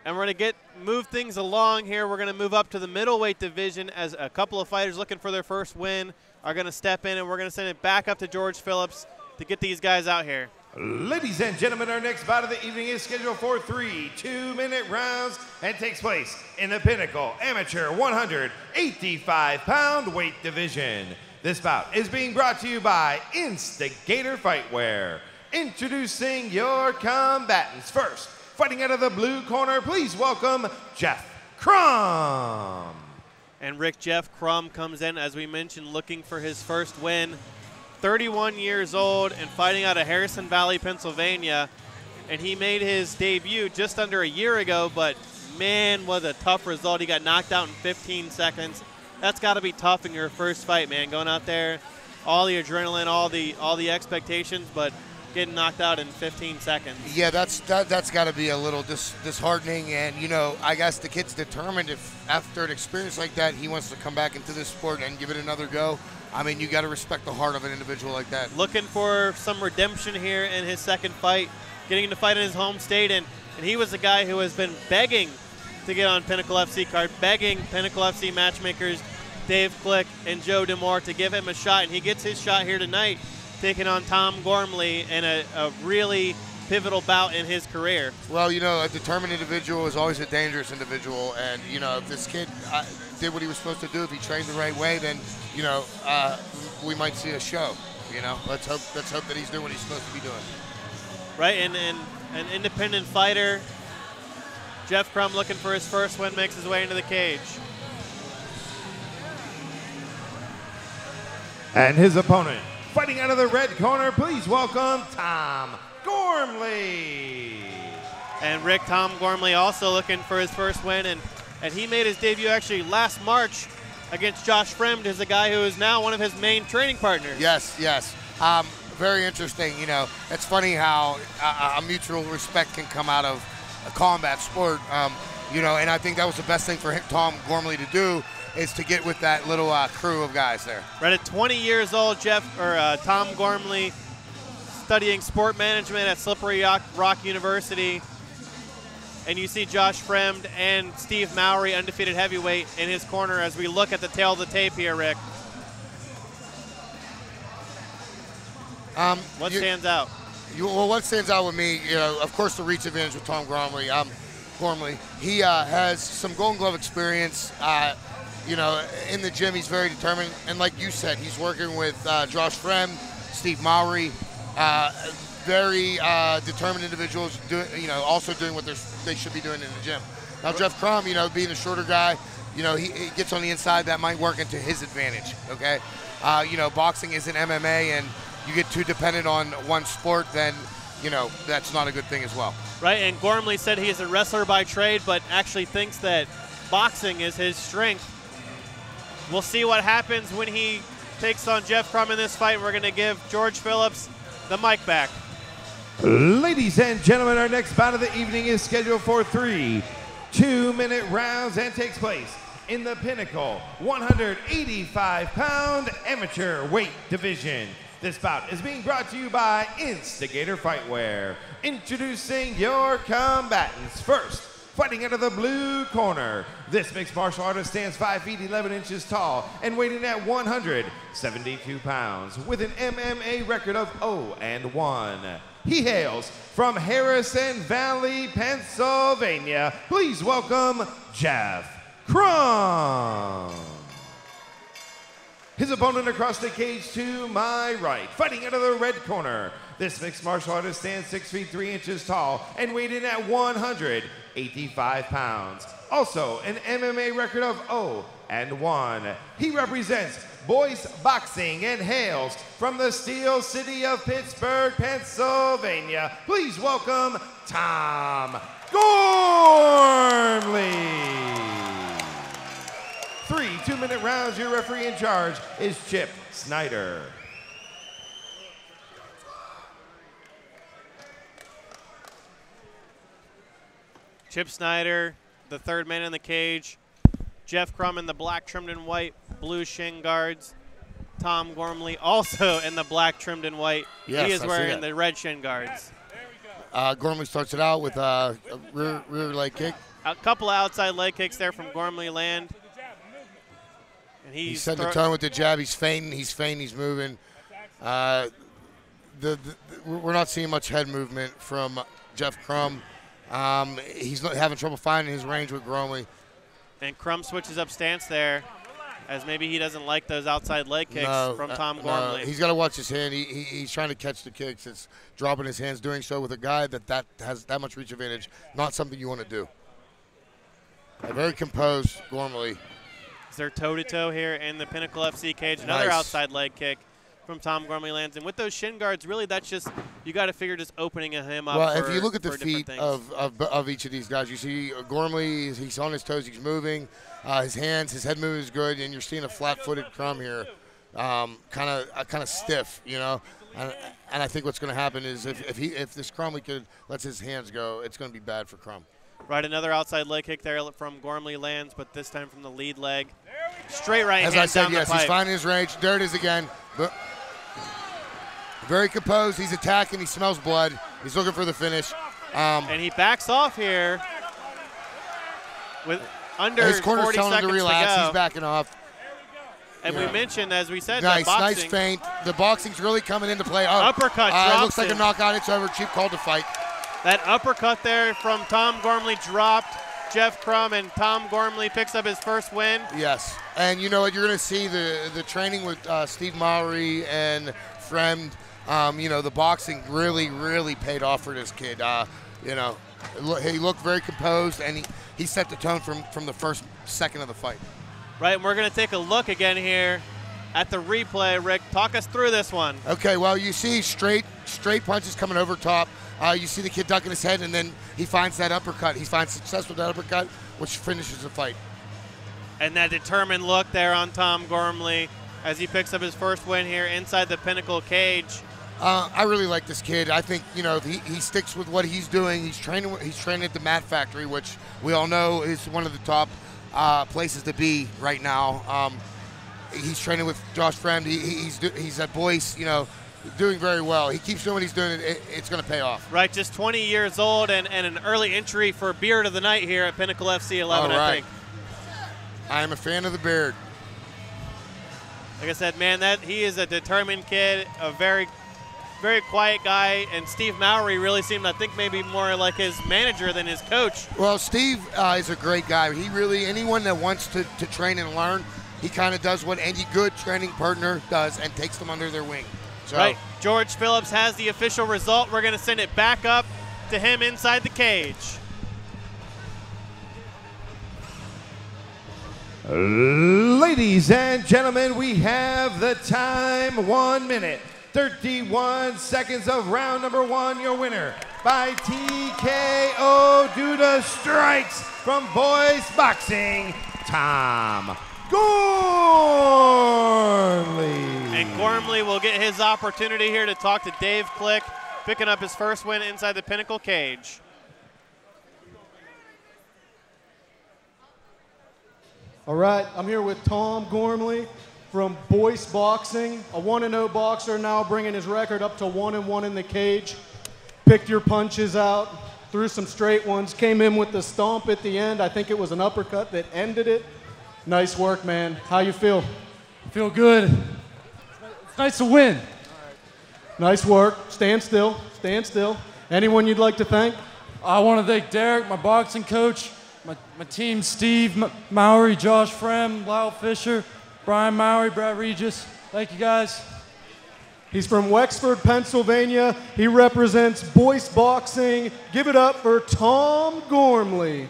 And we're going to move things along here. We're going to move up to the middleweight division as a couple of fighters looking for their first win are going to step in, and we're going to send it back up to George Phillips to get these guys out here. Ladies and gentlemen, our next bout of the evening is scheduled for 3 2-minute rounds and takes place in the Pinnacle Amateur 185-pound weight division. This bout is being brought to you by Instigator Fightwear. Introducing your combatants. First, fighting out of the blue corner, please welcome Jeff Crum. And Rick, Jeff Crum comes in, as we mentioned, looking for his first win. 31 years old and fighting out of Harrison Valley, Pennsylvania. And he made his debut just under a year ago, but man, was a tough result. He got knocked out in 15 seconds. That's got to be tough in your first fight, man. Going out there, all the adrenaline, all the expectations, but getting knocked out in 15 seconds. Yeah, that's got to be a little disheartening. And, you know, I guess the kid's determined if after an experience like that, he wants to come back into this sport and give it another go. I mean, you got to respect the heart of an individual like that. Looking for some redemption here in his second fight, getting to fight in his home state. And he was the guy who has been begging to get on Pinnacle FC card, begging Pinnacle FC matchmakers Dave Click and Joe Demore to give him a shot. And he gets his shot here tonight, taking on Tom Gormley in a really pivotal bout in his career. Well, you know, a determined individual is always a dangerous individual. And, you know, if this kid did what he was supposed to do, if he trained the right way, then, you know, we might see a show. You know, let's hope that he's doing what he's supposed to be doing. Right, and an independent fighter, Jeff Crum, looking for his first win, makes his way into the cage. And his opponent, fighting out of the red corner, please welcome Tom Gormley. And Rick, Tom Gormley also looking for his first win, and he made his debut actually last March against Josh Fremd, who's a guy who is now one of his main training partners. Yes. Very interesting. You know, it's funny how a mutual respect can come out of a combat sport. You know, and I think that was the best thing for Tom Gormley to do, is to get with that little crew of guys there. Right at 20 years old, Tom Gormley, studying sport management at Slippery Rock University. And you see Josh Fremd and Steve Mowry, undefeated heavyweight, in his corner as we look at the tail of the tape here, Rick. What stands out? Well, what stands out with me, you know, of course, the reach advantage with Tom Gormley. Gormley, he has some Golden Glove experience. You know, in the gym, he's very determined. And like you said, he's working with Josh Fremd, Steve Mowry, very determined individuals, also doing what they should be doing in the gym. Now, Jeff Crum, you know, being a shorter guy, you know, he gets on the inside. That might work into his advantage, okay? You know, boxing isn't MMA, and you get too dependent on one sport, then, you know, that's not a good thing as well. Right, and Gormley said he is a wrestler by trade, but actually thinks that boxing is his strength. We'll see what happens when he takes on Jeff Crum in this fight. We're going to give George Phillips the mic back. Ladies and gentlemen, our next bout of the evening is scheduled for 3 2-minute rounds and takes place in the Pinnacle 185-pound amateur weight division. This bout is being brought to you by Instigator Fightwear. Introducing your combatants. First, fighting out of the blue corner, this mixed martial artist stands 5 feet 11 inches tall and weighing at 172 pounds with an MMA record of 0-1. He hails from Harrison Valley, Pennsylvania. Please welcome Jeff Crum. His opponent across the cage to my right, fighting out of the red corner. This mixed martial artist stands 6 feet 3 inches tall and weighed in at 185 pounds. Also an MMA record of 0-1. He represents Boyce Boxing and hails from the Steel City of Pittsburgh, Pennsylvania. Please welcome Tom Gormley. 3 2-minute rounds. Your referee in charge is Chip Snyder. Chip Snyder, the third man in the cage. Jeff Crum in the black trimmed in white, blue shin guards. Tom Gormley also in the black trimmed in white. Yes, he is I see wearing that. the red shin guards. Gormley starts it out with a rear leg kick. A couple of outside leg kicks there from Gormley land. And he's setting the tone with the jab. He's feinting. He's moving. We're not seeing much head movement from Jeff Crum. He's not having trouble finding his range with Gormley. And Crum switches up stance there, as maybe he doesn't like those outside leg kicks from Tom Gormley. No, he's got to watch his hand. He's trying to catch the kicks. It's dropping his hands, doing so with a guy that has that much reach advantage. Not something you want to do. A very composed Gormley. Is there toe-to-toe here in the Pinnacle FC cage? Another outside leg kick from Tom Gormley lands. And with those shin guards, really that's just, you got to figure just opening him up. Well, if you look at the feet of each of these guys, you see Gormley, he's on his toes, he's moving. His hands, his head movement is good, and you're seeing a flat-footed Crum here, kind of stiff, you know. And I think what's going to happen is if this Crum lets his hands go, it's going to be bad for Crum. Right, another outside leg kick there from Gormley lands, but this time from the lead leg. Straight right hand As I said, down yes, the pipe. he's finding his range. There it is again. But very composed. He's attacking. He smells blood. He's looking for the finish. And he backs off here with under 40 seconds to go. His corner's telling him to relax. He's backing off. And we mentioned, as we said, nice feint. The boxing's really coming into play. Oh, uppercut drops it looks like a knockout. It's over. Cheap call to fight. That uppercut there from Tom Gormley dropped Jeff Crum, and Tom Gormley picks up his first win. Yes, and you know what? You're going to see the training with Steve Mowry and Fremd. You know, the boxing really paid off for this kid. You know, he looked very composed, and he set the tone from the first second of the fight. Right, and we're going to take a look again here at the replay. Rick, talk us through this one. Okay, well, you see straight punches coming over top. You see the kid ducking his head, and then he finds that uppercut. He finds success with that uppercut, which finishes the fight. And that determined look there on Tom Gormley as he picks up his first win here inside the Pinnacle cage. I really like this kid. I think, you know, he sticks with what he's doing. He's training at the Mat Factory, which we all know is one of the top places to be right now. He's training with Josh Fremd. He's at Boyce, you know, doing very well. He keeps doing what he's doing. It's going to pay off. Right, just 20 years old and an early entry for Beard of the Night here at Pinnacle FC11, I think. I am a fan of the beard. Like I said, man, he is a determined kid, a very, very quiet guy, and Steve Mowry really seemed, I think, maybe more like his manager than his coach. Well, Steve is a great guy. He really, anyone that wants to train and learn, he kind of does what any good training partner does and takes them under their wing. So. Right, George Phillips has the official result. We're going to send it back up to him inside the cage. Ladies and gentlemen, we have the time, 1 minute, 31 seconds of round number 1. Your winner by TKO due to strikes from Boyce Boxing, Tom Gormley. And Gormley will get his opportunity here to talk to Dave Click, picking up his first win inside the Pinnacle cage. All right, I'm here with Tom Gormley from Boyce Boxing, a 1-0 boxer, now bringing his record up to 1-1 in the cage. Picked your punches out, threw some straight ones, came in with the stomp at the end. I think it was an uppercut that ended it. Nice work, man. How you feel? I feel good. It's nice to win. Nice work. Stand still. Stand still. Anyone you'd like to thank? I want to thank Derek, my boxing coach, my team, Steve Mowry, Josh Fremd, Lyle Fisher, Brian Mowry, Brad Regis. Thank you, guys. He's from Wexford, Pennsylvania. He represents Boyce Boxing. Give it up for Tom Gormley.